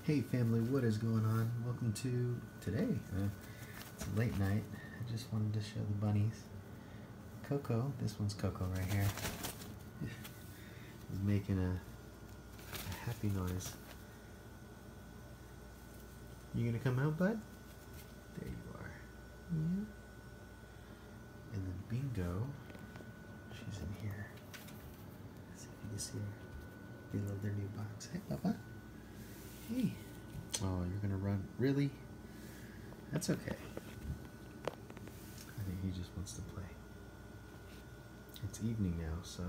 Hey family, what is going on? Welcome to today. It's a late night. I just wanted to show the bunnies. Coco, this one's Coco right here, is making a happy noise. You gonna come out, bud? There you are. Yeah. And then Bingo, she's in here. Let's see if you can see her. They love their new box. Hey, Papa. Hey. Oh, you're gonna run? Really? That's okay. I think he just wants to play. It's evening now, so